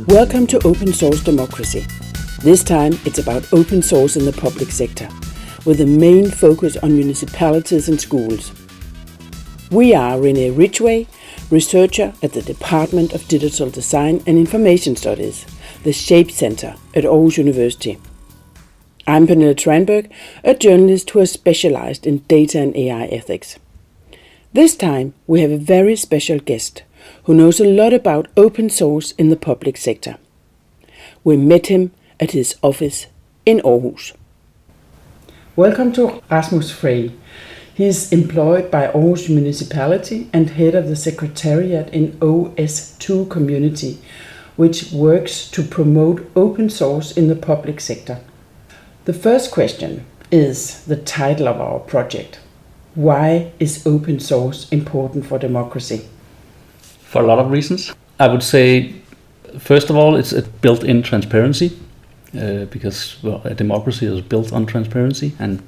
Welcome to Open Source Democracy. This time it's about open source in the public sector, with a main focus on municipalities and schools. We are René Ridgway, researcher at the Department of Digital Design and Information Studies, the SHAPE Center at Aarhus University. I'm Pernille Tranberg, a journalist who has specialized in data and AI ethics. This time we have a very special guest who knows a lot about open source in the public sector. We met him at his office in Aarhus. Welcome to Rasmus Frey. He is employed by Aarhus Municipality and head of the Secretariat in OS2 community, which works to promote open source in the public sector. The first question is the title of our project. Why is open source important for democracy? For a lot of reasons. I would say, first of all, it's a built-in transparency, because a democracy is built on transparency and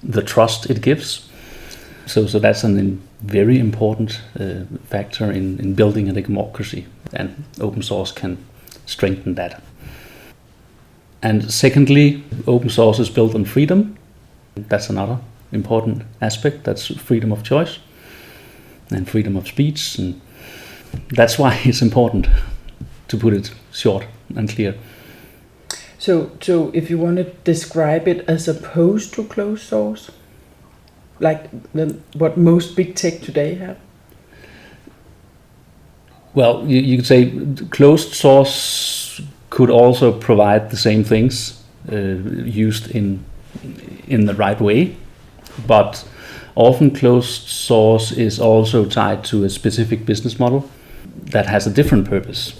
the trust it gives. So that's a very important factor in building a democracy, and open source can strengthen that. And secondly, open source is built on freedom. That's another important aspect. That's freedom of choice and freedom of speech, and that's why it's important, to put it short and clear. So if you want to describe it as opposed to closed source, like what most big tech today have? Well, you could say closed source could also provide the same things used in the right way, but often closed source is also tied to a specific business model that has a different purpose,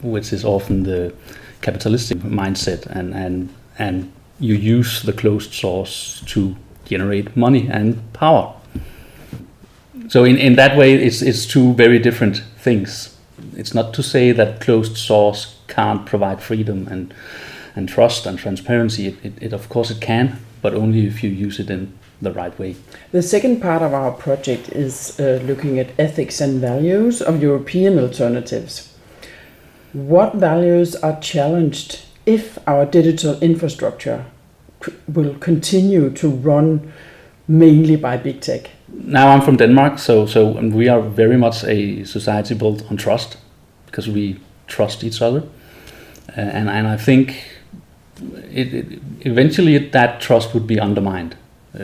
which is often the capitalistic mindset, and you use the closed source to generate money and power. So in that way, it's two very different things. It's not to say that closed source can't provide freedom and trust and transparency. It of course it can, but only if you use it in the right way. The second part of our project is looking at ethics and values of European alternatives. What values are challenged if our digital infrastructure will continue to run mainly by big tech? Now I'm from Denmark, so we are very much a society built on trust, because we trust each other, and I think eventually that trust would be undermined.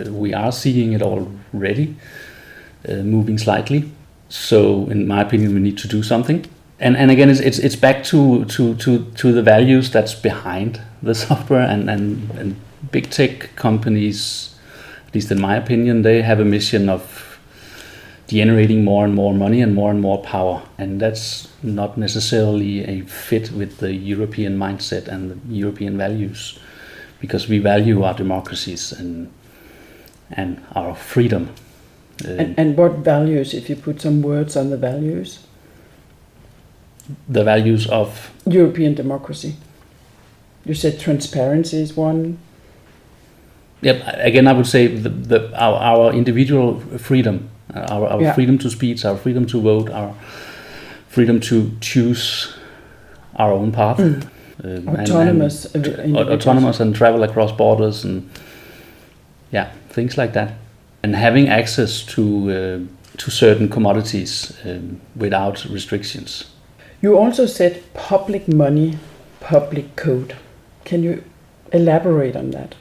We are seeing it already, moving slightly. So, in my opinion, we need to do something. And again, it's back to the values that's behind the software, and big tech companies, at least in my opinion, they have a mission of generating more and more money and more power, and that's not necessarily a fit with the European mindset and the European values, because we value our democracies and our freedom. And what values, if you put some words on the values? The values of European democracy. You said transparency is one. Yep. Again, I would say our individual freedom, our freedom to speech, our freedom to vote, our freedom to choose our own path. Autonomous and travel across borders, and things like that, and having access to certain commodities without restrictions. You also said public money, public code. Can you elaborate on that?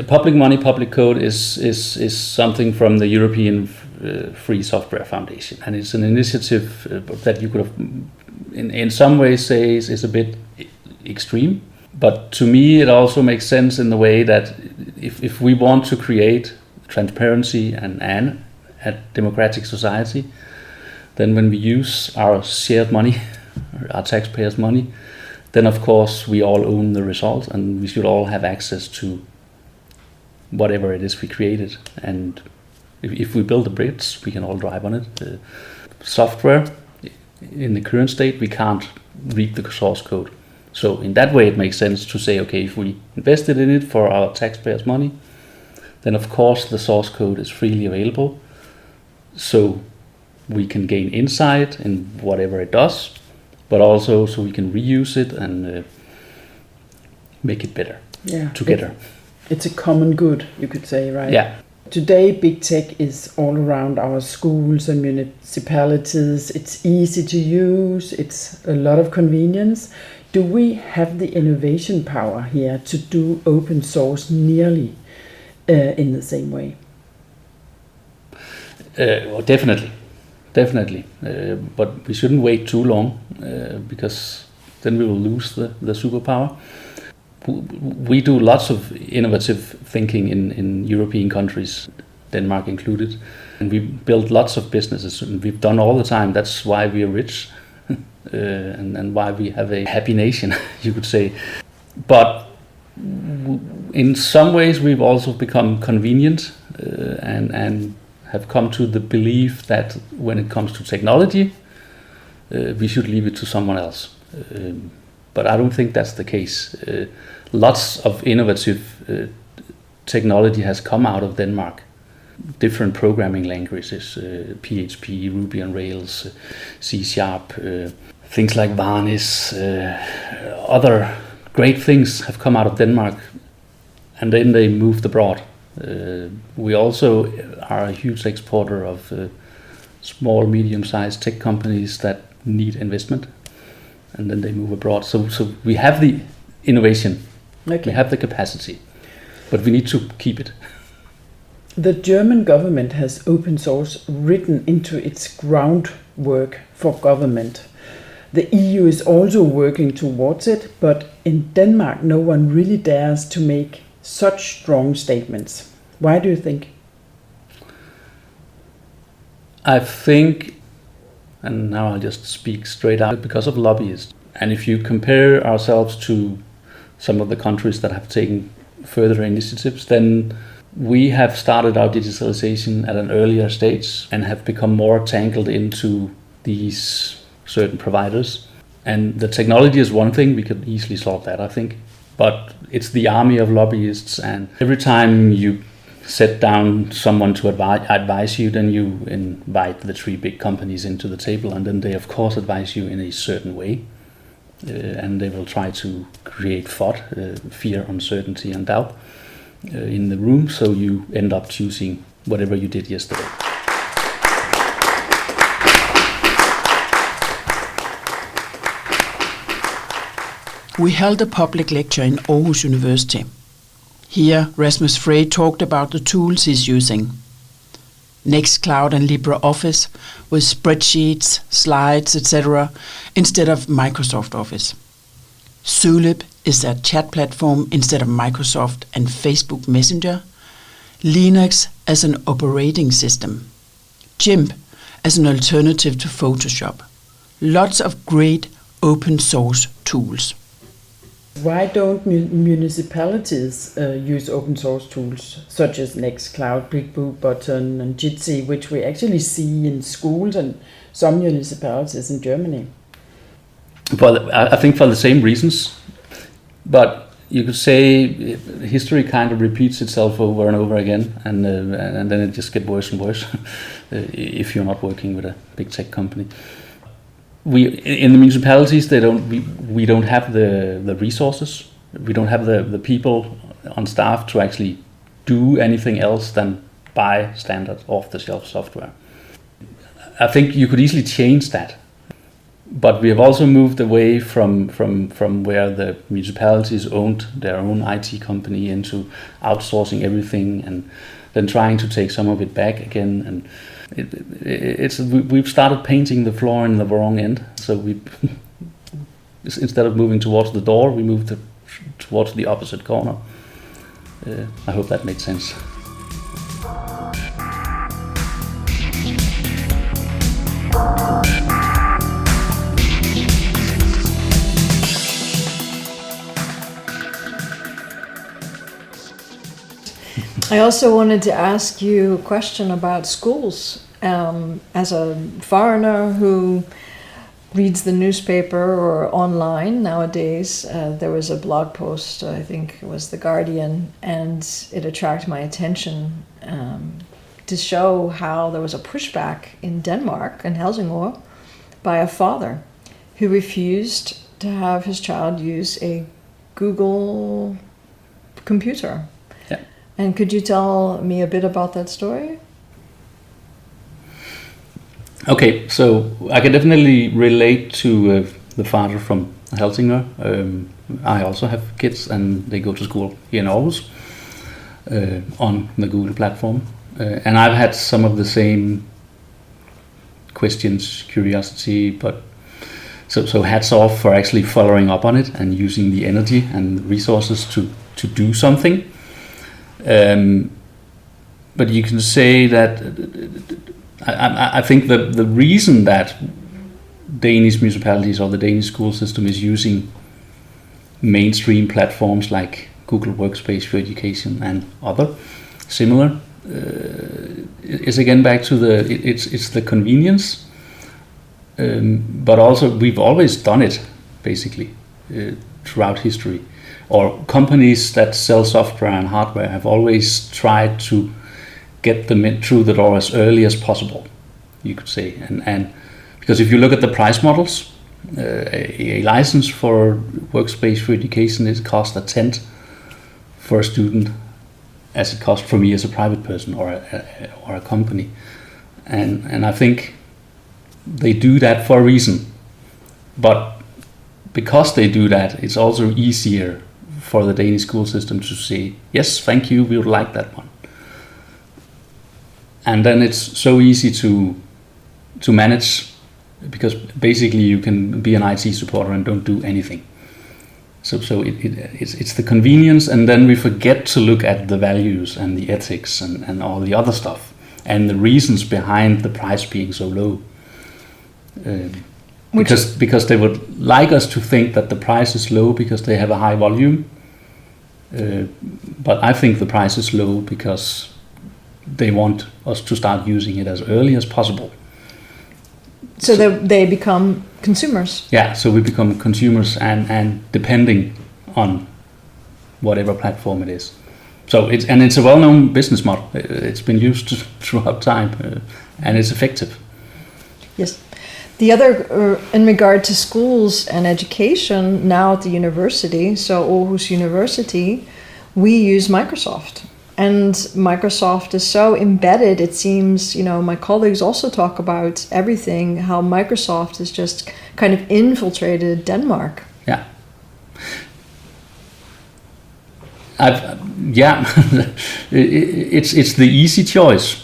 Public money, public code is something from the European Free Software Foundation, and it's an initiative that you could have, in some ways, say is a bit extreme. But to me, it also makes sense in the way that if we want to create transparency and a democratic society, then when we use our shared money, our taxpayers' money, then of course we all own the result, and we should all have access to whatever it is we created. And if we build a bridge, we can all drive on it. The software, in the current state, we can't read the source code. So in that way, it makes sense to say, okay, if we invested in it for our taxpayers' money, then of course the source code is freely available. So we can gain insight in whatever it does, but also so we can reuse it and make it better together. It's a common good, you could say, right? Yeah. Today, big tech is all around our schools and municipalities. It's easy to use. It's a lot of convenience. Do we have the innovation power here to do open source nearly in the same way? Well, definitely. But we shouldn't wait too long because then we will lose the superpower. We do lots of innovative thinking in European countries, Denmark included, and we build lots of businesses, and we've done all the time. That's why we are rich and why we have a happy nation, you could say. But in some ways we've also become convenient and have come to the belief that when it comes to technology, we should leave it to someone else. But I don't think that's the case. Lots of innovative technology has come out of Denmark. Different programming languages, PHP, Ruby on Rails, C#, things like Varnish, other great things have come out of Denmark, and then they moved abroad. We also are a huge exporter of small, medium-sized tech companies that need investment, and then they move abroad. So we have the innovation, we have the capacity, but we need to keep it. The German government has open source written into its groundwork for government. The EU is also working towards it, but in Denmark no one really dares to make such strong statements. Why do you think? I think, and now I'll just speak straight out, because of lobbyists. And if you compare ourselves to some of the countries that have taken further initiatives, then we have started our digitalization at an earlier stage and have become more tangled into these certain providers. And the technology is one thing, we could easily solve that, I think. But it's the army of lobbyists, and every time you set down someone to advise you, then you invite the 3 big companies into the table, and then they of course advise you in a certain way. And they will try to create FOD, fear, uncertainty and doubt in the room, so you end up choosing whatever you did yesterday. We held a public lecture in Aarhus University. Here, Rasmus Frey talked about the tools he's using. Nextcloud and LibreOffice with spreadsheets, slides, etc. instead of Microsoft Office. Zulip is a chat platform instead of Microsoft and Facebook Messenger. Linux as an operating system. GIMP as an alternative to Photoshop. Lots of great open source tools. Why don't municipalities use open source tools such as Nextcloud, BigBlueButton and Jitsi, which we actually see in schools and some municipalities in Germany? Well, I think for the same reasons, but you could say history kind of repeats itself over and over again, and then it just gets worse and worse if you're not working with a big tech company. In the municipalities, we don't have the resources. We don't have the people on staff to actually do anything else than buy standard off-the-shelf software. I think you could easily change that, but we have also moved away from where the municipalities owned their own IT company into outsourcing everything and then trying to take some of it back again. And we've started painting the floor in the wrong end. So we instead of moving towards the door, we moved towards the opposite corner. I hope that made sense. I also wanted to ask you a question about schools. As a foreigner who reads the newspaper or online nowadays, there was a blog post, I think it was The Guardian, and it attracted my attention to show how there was a pushback in Denmark, in Helsingør, by a father who refused to have his child use a Google computer. Yeah. And could you tell me a bit about that story? Okay, so I can definitely relate to the father from Helsingør. I also have kids, and they go to school here in Aarhus on the Google platform. And I've had some of the same questions, curiosity, but so hats off for actually following up on it and using the energy and resources to do something. But you can say that I think the reason that Danish municipalities or the Danish school system is using mainstream platforms like Google Workspace for Education and other similar is again back to it's the convenience, but also we've always done it basically throughout history. Or companies that sell software and hardware have always tried to get them in through the door as early as possible, you could say. And because if you look at the price models, a license for Workspace for Education is cost a tenth for a student as it costs for me as a private person or a company. And I think they do that for a reason. But because they do that, it's also easier for the Danish school system to say, yes, thank you, we would like that one. And then it's so easy to manage, because basically you can be an IT supporter and don't do anything. So it's the convenience, and then we forget to look at the values and the ethics and all the other stuff and the reasons behind the price being so low. Because they would like us to think that the price is low because they have a high volume. But I think the price is low because they want us to start using it as early as possible. So they become consumers. Yeah, so we become consumers and depending on whatever platform it is. So it's a well-known business model. It's been used throughout time, and it's effective. Yes. The other, in regard to schools and education, now at the university, so Aarhus University, we use Microsoft. And Microsoft is so embedded, it seems, my colleagues also talk about everything, how Microsoft has just kind of infiltrated Denmark. Yeah. It's the easy choice.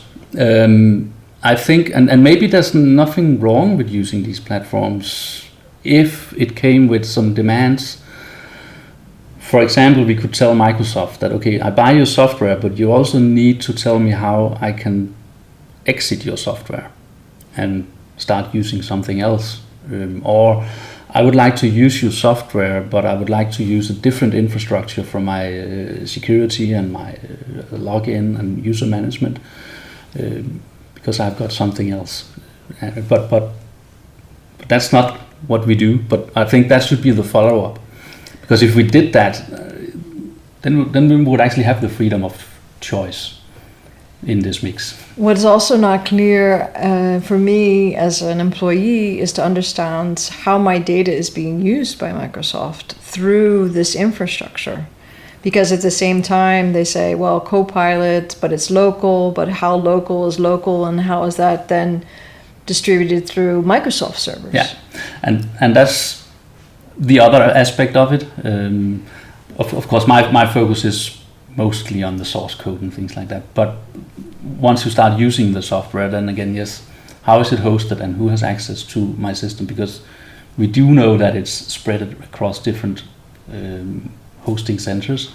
I think, and maybe there's nothing wrong with using these platforms if it came with some demands. For example, we could tell Microsoft that, okay, I buy your software, but you also need to tell me how I can exit your software and start using something else. Or I would like to use your software, but I would like to use a different infrastructure for my security and my login and user management. Because I've got something else, but that's not what we do. But I think that should be the follow-up, because if we did that, then we would actually have the freedom of choice in this mix. What's also not clear for me as an employee is to understand how my data is being used by Microsoft through this infrastructure. Because at the same time they say, well, Copilot, but it's local, but how local is local, and how is that then distributed through Microsoft servers? Yeah, and that's the other aspect of it. Of course, my focus is mostly on the source code and things like that. But once you start using the software, then again, yes, how is it hosted and who has access to my system? Because we do know that it's spread across different hosting centers,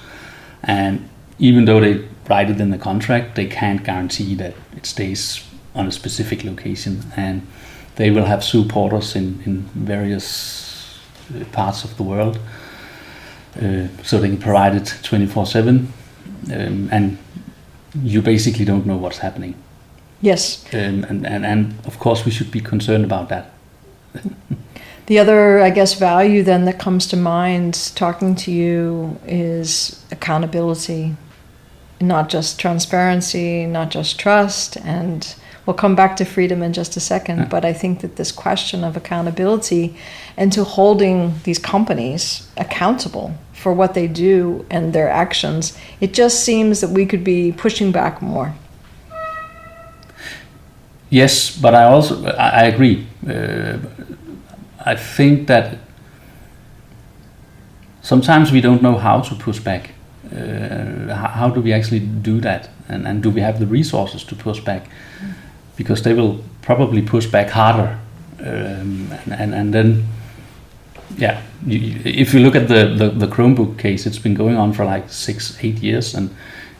and even though they write it in the contract, they can't guarantee that it stays on a specific location, and they will have supporters in various parts of the world, so they can provide it 24/7, and you basically don't know what's happening. Yes. And of course we should be concerned about that. The other, I guess, value then that comes to mind talking to you is accountability, not just transparency, not just trust. And We'll come back to freedom in just a second, but I think that this question of accountability and to holding these companies accountable for what they do and their actions, it just seems that we could be pushing back more. Yes, but I agree. I think that sometimes we don't know how to push back. How do we actually do that? And do we have the resources to push back? Because they will probably push back harder. And then, yeah, if you look at the Chromebook case, it's been going on for like 6-8 years, and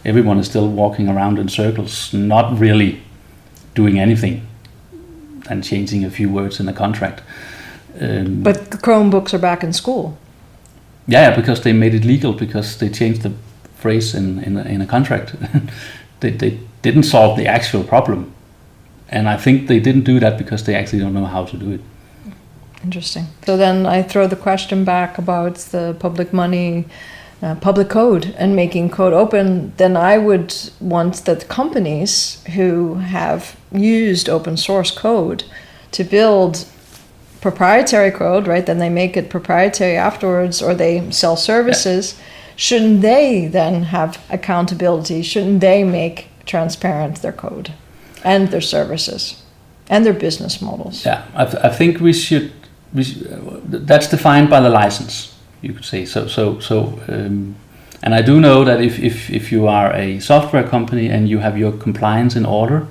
everyone is still walking around in circles, not really doing anything and changing a few words in the contract. But the Chromebooks are back in school. Yeah, because they made it legal, because they changed the phrase in a contract. They didn't solve the actual problem. And I think they didn't do that because they actually don't know how to do it. Interesting. So then I throw the question back about the public money, public code, and making code open. Then I would want that companies who have used open source code to build proprietary code, right? Then they make it proprietary afterwards, or they sell services. Yeah. Shouldn't they then have accountability? Shouldn't they make transparent their code and their services and their business models? Yeah, I think we should. That's defined by the license, you could say. And I do know that if you are a software company and you have your compliance in order,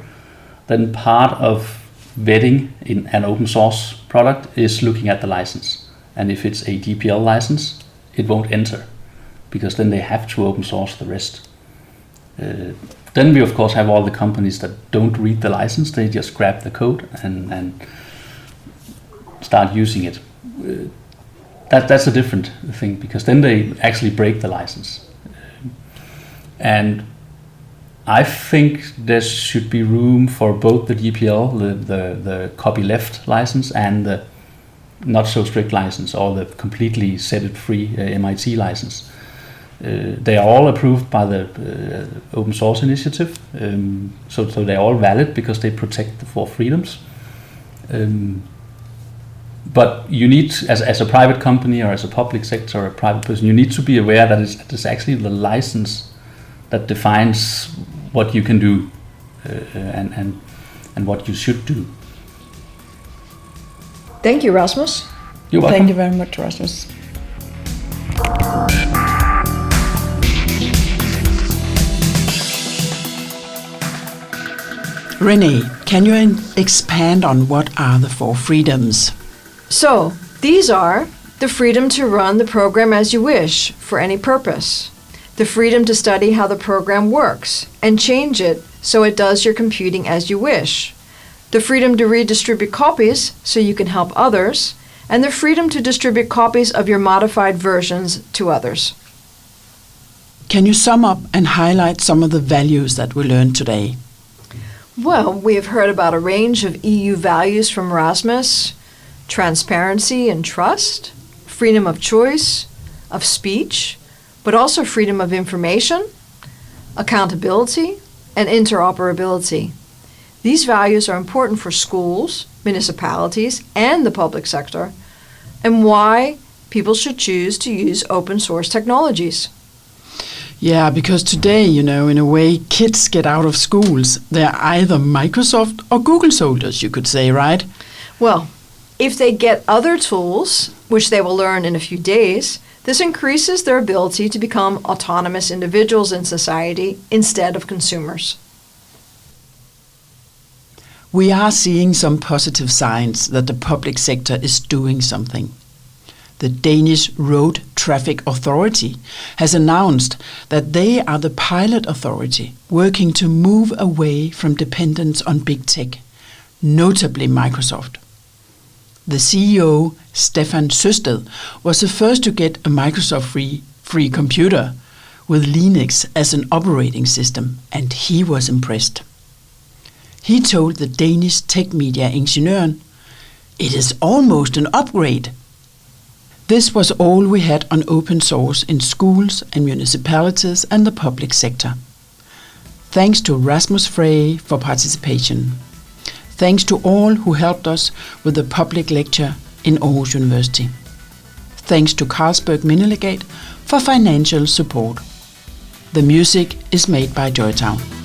then part of vetting in an open source product is looking at the license. And if it's a GPL license, it won't enter, because then they have to open source the rest. Then we of course have all the companies that don't read the license, they just grab the code and start using it. That's a different thing, because then they actually break the license. And I think there should be room for both the GPL, the copyleft license, and the not so strict license, or the completely set it free MIT license. They are all approved by the Open Source Initiative, so they're all valid because they protect the 4 freedoms. But you need, as a private company or as a public sector or a private person, you need to be aware that it's actually the license that defines what you can do and what you should do. Thank you, Rasmus. You're welcome. Thank you very much, Rasmus. Renee, can you expand on what are the 4 freedoms? So, these are the freedom to run the program as you wish for any purpose, the freedom to study how the program works and change it so it does your computing as you wish, the freedom to redistribute copies so you can help others, and the freedom to distribute copies of your modified versions to others. Can you sum up and highlight some of the values that we learned today? Well, we have heard about a range of EU values from Rasmus: transparency and trust, freedom of choice, of speech, but also freedom of information, accountability, and interoperability. These values are important for schools, municipalities, and the public sector, and why people should choose to use open source technologies. Yeah, because today, in a way, kids get out of schools. They're either Microsoft or Google soldiers, you could say, right? Well, if they get other tools, which they will learn in a few days, this increases their ability to become autonomous individuals in society instead of consumers. We are seeing some positive signs that the public sector is doing something. The Danish Road Traffic Authority has announced that they are the pilot authority working to move away from dependence on big tech, notably Microsoft. The CEO, Stefan Søsted, was the first to get a Microsoft free computer with Linux as an operating system, and he was impressed. He told the Danish tech media Ingeniøren, "It is almost an upgrade." This was all we had on open source in schools and municipalities and the public sector. Thanks to Rasmus Frey for participation. Thanks to all who helped us with the public lecture in Aarhus University. Thanks to Carlsberg Minnelegat for financial support. The music is made by Joytown.